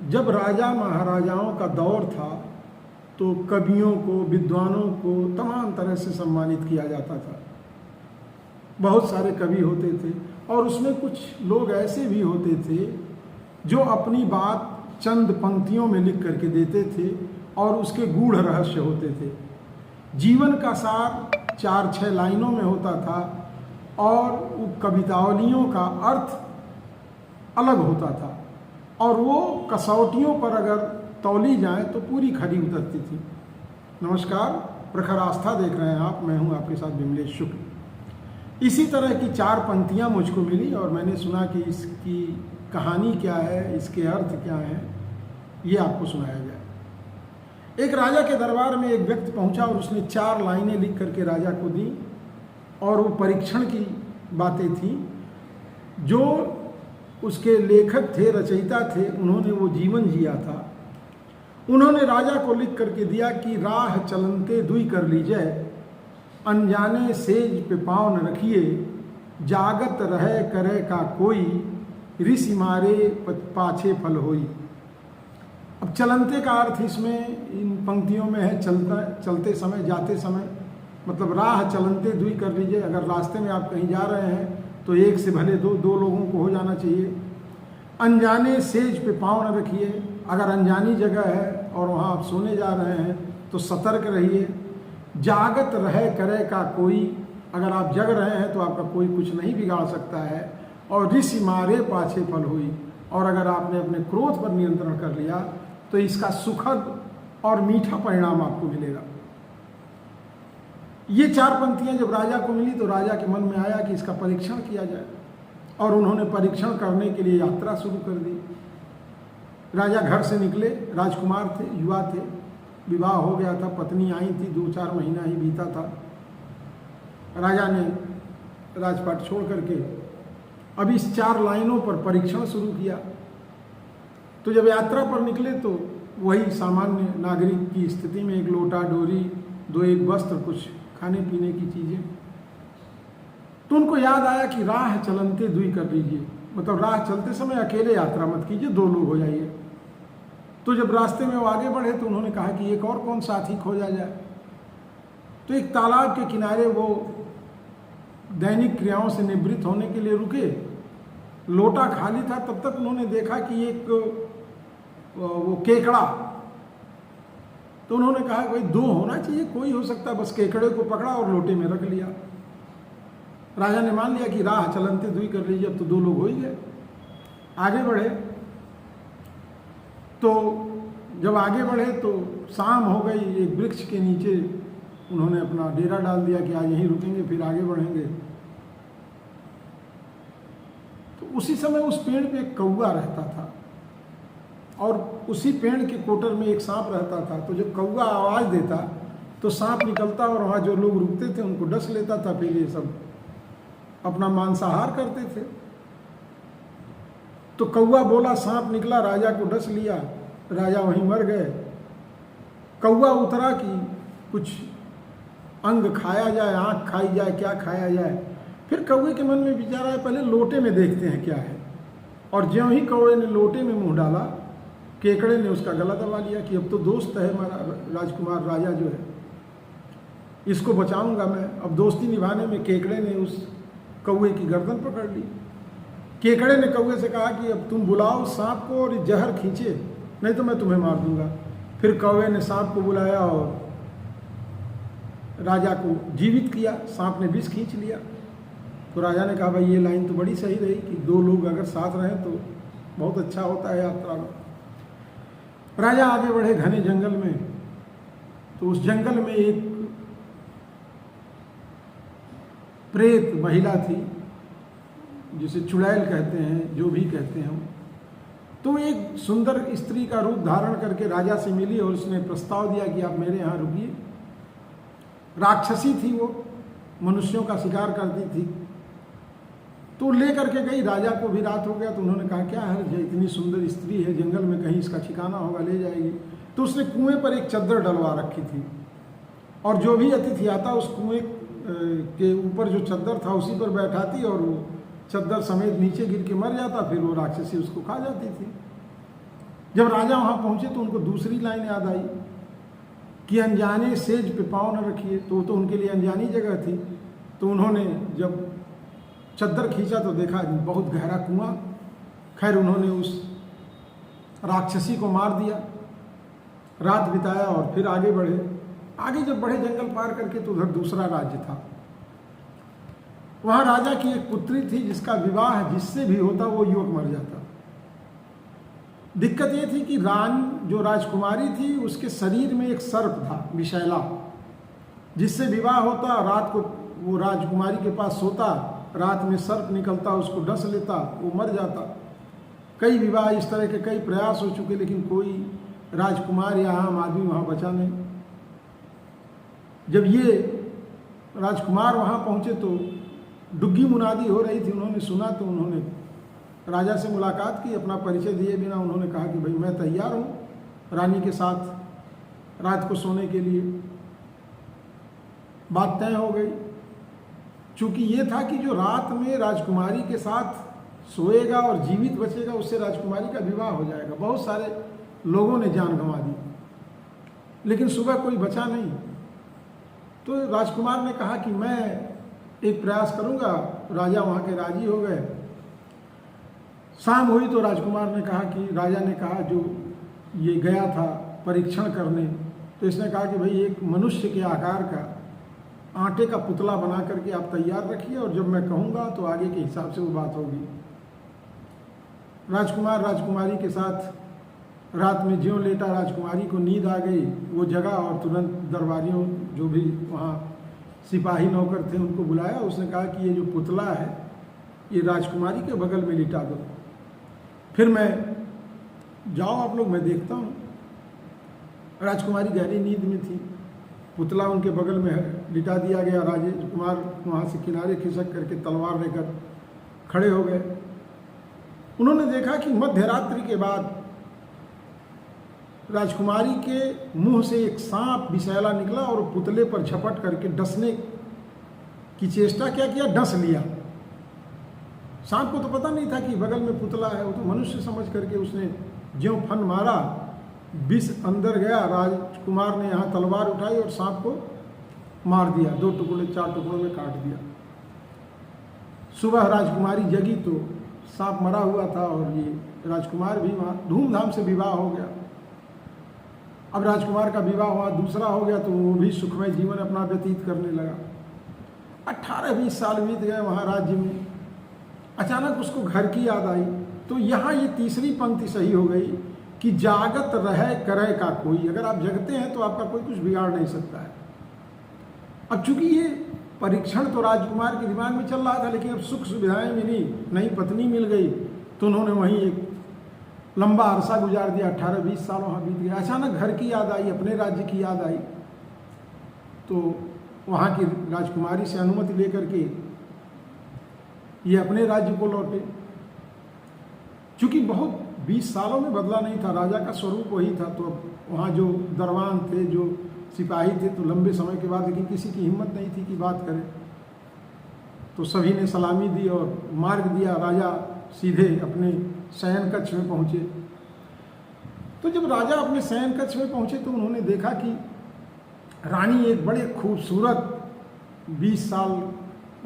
जब राजा महाराजाओं का दौर था तो कवियों को, विद्वानों को तमाम तरह से सम्मानित किया जाता था। बहुत सारे कवि होते थे और उसमें कुछ लोग ऐसे भी होते थे जो अपनी बात चंद पंक्तियों में लिख करके देते थे और उसके गूढ़ रहस्य होते थे। जीवन का सार 4-6 लाइनों में होता था और कवितावलियों का अर्थ अलग होता था और वो कसौटियों पर अगर तौली जाए तो पूरी खरी उतरती थी। नमस्कार, प्रखर आस्था देख रहे हैं आप, मैं हूं आपके साथ विमलेश शुक्ल। इसी तरह की 4 पंक्तियां मुझको मिली और मैंने सुना कि इसकी कहानी क्या है, इसके अर्थ क्या हैं, ये आपको सुनाया जाए। एक राजा के दरबार में एक व्यक्ति पहुंचा और उसने 4 लाइनें लिख करके राजा को दी और वो परीक्षण की बातें थी। जो उसके लेखक थे, रचयिता थे, उन्होंने वो जीवन जिया था। उन्होंने राजा को लिख करके दिया कि राह चलनते दुई कर लीजिए, अनजाने सेज पे पाँव न रखिए, जागत रहे करे का कोई, ऋषि मारे पाछे फल होई। अब चलनते का अर्थ इसमें इन पंक्तियों में है चलते समय, जाते समय, मतलब राह चलनते दुई कर लीजिए। अगर रास्ते में आप कहीं जा रहे हैं तो एक से भले दो लोगों को हो जाना चाहिए। अनजाने सेज पे पाँव न रखिए, अगर अनजानी जगह है और वहाँ आप सोने जा रहे हैं तो सतर्क रहिए। जागत रहे करे का कोई, अगर आप जग रहे हैं तो आपका कोई कुछ नहीं बिगाड़ सकता है। और ऋषि मारे पाछे फल हुई, और अगर आपने अपने क्रोध पर नियंत्रण कर लिया तो इसका सुखद और मीठा परिणाम आपको मिलेगा। ये 4 पंक्तियां जब राजा को मिली तो राजा के मन में आया कि इसका परीक्षण किया जाए और उन्होंने परीक्षण करने के लिए यात्रा शुरू कर दी। राजा घर से निकले, राजकुमार थे, युवा थे, विवाह हो गया था, पत्नी आई थी, 2-4 महीना ही बीता था। राजा ने राजपाट छोड़ करके अब इस 4 लाइनों पर परीक्षण शुरू किया। तो जब यात्रा पर निकले तो वही सामान्य नागरिक की स्थिति में एक लोटा, डोरी, 2-1 वस्त्र, कुछ खाने पीने की चीज़ें। तो उनको याद आया कि राह चलनते दुई कर लीजिए, मतलब राह चलते समय अकेले यात्रा मत कीजिए, 2 लोग हो जाइए। तो जब रास्ते में वो आगे बढ़े तो उन्होंने कहा कि एक और कौन साथी खोजा जाए। तो एक तालाब के किनारे वो दैनिक क्रियाओं से निवृत्त होने के लिए रुके। लोटा खाली था, तब तक उन्होंने देखा कि एक वो केकड़ा, तो उन्होंने कहा भाई 2 होना चाहिए, कोई हो सकता है। बस केकड़े को पकड़ा और लोटे में रख लिया। राजा ने मान लिया कि राह चलनते दुई कर लीजिए, अब तो 2 लोग हो ही गए। आगे बढ़े तो जब आगे बढ़े तो शाम हो गई। एक वृक्ष के नीचे उन्होंने अपना डेरा डाल दिया कि आज यहीं रुकेंगे, फिर आगे बढ़ेंगे। तो उसी समय उस पेड़ पे एक कौवा रहता था और उसी पेड़ के कोटर में एक सांप रहता था। तो जब कौवा आवाज़ देता तो सांप निकलता और वहाँ जो लोग रुकते थे उनको डस लेता था। फिर ये सब अपना मांसाहार करते थे। तो कौवा बोला, सांप निकला, राजा को डस लिया, राजा वहीं मर गए। कौवा उतरा कि कुछ अंग खाया जाए, आँख खाई जाए, क्या खाया जाए। फिर कौवे के मन में विचार आया, पहले लोटे में देखते हैं क्या है। और ज्यों ही कौवे ने लोटे में मुंह डाला, केकड़े ने उसका गला दबा लिया कि अब तो दोस्त है हमारा राजकुमार, राजा जो है, इसको बचाऊंगा मैं। अब दोस्ती निभाने में केकड़े ने उस कौवे की गर्दन पकड़ ली। केकड़े ने कौवे से कहा कि अब तुम बुलाओ सांप को और जहर खींचे, नहीं तो मैं तुम्हें मार दूंगा। फिर कौवे ने सांप को बुलाया और राजा को जीवित किया। सांप ने विष खींच लिया। तो राजा ने कहा भाई ये लाइन तो बड़ी सही रही कि 2 लोग अगर साथ रहें तो बहुत अच्छा होता है यात्रा में। राजा आगे बढ़े घने जंगल में। तो उस जंगल में एक प्रेत महिला थी, जिसे चुड़ैल कहते हैं, जो भी कहते हैं। तो एक सुंदर स्त्री का रूप धारण करके राजा से मिली और उसने प्रस्ताव दिया कि आप मेरे यहाँ रुकिए। राक्षसी थी वो, मनुष्यों का शिकार करती थी। तो ले करके गई। राजा को भी रात हो गया तो उन्होंने कहा क्या है, इतनी सुंदर स्त्री है, जंगल में कहीं इसका ठिकाना होगा, ले जाएगी। तो उसने कुएं पर एक चद्दर डलवा रखी थी और जो भी अतिथि आता उस कुएं के ऊपर जो चद्दर था उसी पर बैठाती और वो चद्दर समेत नीचे गिर के मर जाता। फिर वो राक्षसी उसको खा जाती थी। जब राजा वहाँ पहुँचे तो उनको दूसरी लाइन याद आई कि अनजाने सेज पे पाँव न रखिए, तो उनके लिए अनजानी जगह थी। तो उन्होंने जब चद्दर खींचा तो देखा बहुत गहरा कुआं। खैर उन्होंने उस राक्षसी को मार दिया, रात बिताया और फिर आगे बढ़े। आगे जब बढ़े जंगल पार करके तो उधर दूसरा राज्य था। वहाँ राजा की एक पुत्री थी जिसका विवाह जिससे भी होता वो युवक मर जाता। दिक्कत ये थी कि जो राजकुमारी थी उसके शरीर में एक सर्प था विषैला, जिससे विवाह होता, रात को वो राजकुमारी के पास सोता, रात में सर्प निकलता, उसको डस लेता, वो मर जाता। कई विवाह इस तरह के कई प्रयास हो चुके, लेकिन कोई राजकुमार या आम आदमी वहाँ बचा नहीं। जब ये राजकुमार वहाँ पहुँचे तो डुग्गी मुनादी हो रही थी। उन्होंने सुना तो उन्होंने राजा से मुलाकात की, अपना परिचय दिए बिना उन्होंने कहा कि भाई मैं तैयार हूँ रानी के साथ रात को सोने के लिए। बात तय हो गई। चूँकि ये था कि जो रात में राजकुमारी के साथ सोएगा और जीवित बचेगा उससे राजकुमारी का विवाह हो जाएगा। बहुत सारे लोगों ने जान गंवा दी, लेकिन सुबह कोई बचा नहीं। तो राजकुमार ने कहा कि मैं एक प्रयास करूंगा। राजा वहाँ के राजी हो गए। शाम हुई तो राजकुमार ने कहा कि राजा ने कहा जो ये गया था परीक्षण करने, तो इसने कहा कि भाई एक मनुष्य के आकार का आटे का पुतला बना करके आप तैयार रखिए और जब मैं कहूँगा तो आगे के हिसाब से वो बात होगी। राजकुमार राजकुमारी के साथ रात में ज्यों लेटा, राजकुमारी को नींद आ गई, वो जगा और तुरंत दरबारियों जो भी वहाँ सिपाही नौकर थे उनको बुलाया। उसने कहा कि ये जो पुतला है ये राजकुमारी के बगल में लिटा दो, फिर मैं जाओ आप लोग, मैं देखता हूँ। राजकुमारी गहरी नींद में थी, पुतला उनके बगल में लिटा दिया गया। राजकुमार वहाँ से किनारे खिसक करके तलवार लेकर खड़े हो गए। उन्होंने देखा कि मध्य रात्रि के बाद राजकुमारी के मुंह से एक सांप विषैला निकला और पुतले पर झपट करके डसने की चेष्टा क्या किया, डस लिया। सांप को तो पता नहीं था कि बगल में पुतला है, वो तो मनुष्य समझ करके उसने ज्यों फन मारा, विष अंदर गया। राजकुमार ने यहाँ तलवार उठाई और सांप को मार दिया, 2 टुकड़े 4 टुकड़ों में काट दिया। सुबह राजकुमारी जगी तो सांप मरा हुआ था और ये राजकुमार भी वहाँ धूमधाम से विवाह हो गया। अब राजकुमार का विवाह हुआ, दूसरा हो गया तो वो भी सुखमय जीवन अपना व्यतीत करने लगा। 18-20 साल बीत गए वहाँ राज्य में। अचानक उसको घर की याद आई। तो यहाँ ये तीसरी पंक्ति सही हो गई कि जागत रहे करे का कोई। अगर आप जगते हैं तो आपका कोई कुछ बिगाड़ नहीं सकता है। अब चूंकि ये परीक्षण तो राजकुमार के दिमाग में चल रहा था, लेकिन अब सुख सुविधाएं मिली, नई पत्नी मिल गई, तो उन्होंने वहीं एक लंबा अरसा गुजार दिया। 18-20 साल वहाँ बीत गया। अचानक घर की याद आई, अपने राज्य की याद आई, तो वहाँ की राजकुमारी से अनुमति लेकर के ये अपने राज्य को लौटे। चूँकि बहुत 20 सालों में बदला नहीं था, राजा का स्वरूप वही था। तो अब वहाँ जो दरबान थे, जो सिपाही थे, तो लंबे समय के बाद लेकिन किसी की हिम्मत नहीं थी कि बात करें। तो सभी ने सलामी दी और मार्ग दिया। राजा सीधे अपने शयन कक्ष में पहुँचे। तो जब राजा अपने शयन कक्ष में पहुँचे तो उन्होंने देखा कि रानी एक बड़े खूबसूरत 20 साल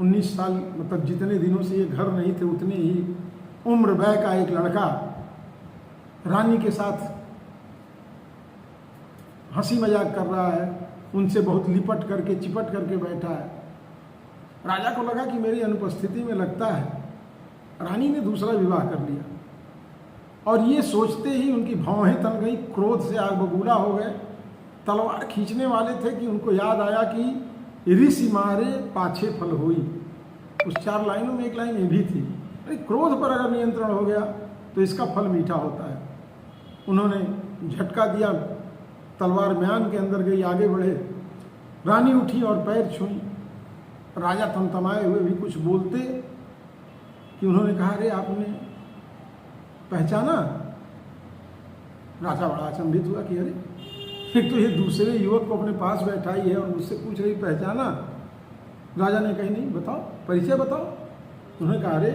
19 साल मतलब जितने दिनों से ये घर नहीं थे उतने ही उम्र वय का एक लड़का रानी के साथ हंसी मजाक कर रहा है, उनसे बहुत लिपट करके चिपट करके बैठा है। राजा को लगा कि मेरी अनुपस्थिति में लगता है रानी ने दूसरा विवाह कर लिया, और ये सोचते ही उनकी भौहें तन गई, क्रोध से आग बबूला हो गए। तलवार खींचने वाले थे कि उनको याद आया कि ऋषि मारे पाछे फल हुई। उस 4 लाइनों में एक लाइन ये भी थी, अरे क्रोध पर अगर नियंत्रण हो गया तो इसका फल मीठा होता है। उन्होंने झटका दिया, तलवार म्यान के अंदर गई, आगे बढ़े। रानी उठी और पैर छुई। राजा तमतमाए हुए भी कुछ बोलते कि उन्होंने कहा, अरे आपने पहचाना? राजा बड़ा अचंभित हुआ कि अरे एक तो ये दूसरे युवक को अपने पास बैठाई है और मुझसे पूछ रही पहचाना। राजा ने कही, नहीं बताओ, परिचय बताओ। उन्होंने कहा, अरे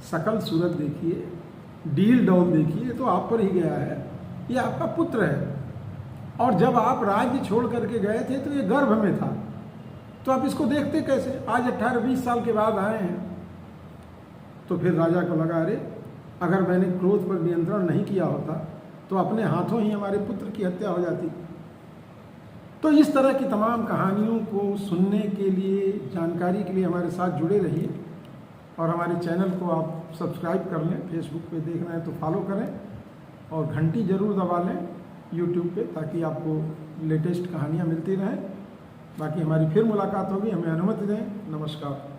सकल सूरत देखिए, डील डौल देखिए, तो आप पर ही गया है। ये आपका पुत्र है, और जब आप राज्य छोड़ करके गए थे तो ये गर्भ में था, तो आप इसको देखते कैसे? आज 18-20 साल के बाद आए हैं। तो फिर राजा को लगा, अरे अगर मैंने क्रोध पर नियंत्रण नहीं किया होता तो अपने हाथों ही हमारे पुत्र की हत्या हो जाती। तो इस तरह की तमाम कहानियों को सुनने के लिए, जानकारी के लिए हमारे साथ जुड़े रहिए, और हमारे चैनल को आप सब्सक्राइब कर लें। फेसबुक पे देखना है तो फॉलो करें, और घंटी ज़रूर दबा लें यूट्यूब पे, ताकि आपको लेटेस्ट कहानियाँ मिलती रहें। बाकी हमारी फिर मुलाकात होगी, हमें अनुमति दें। नमस्कार।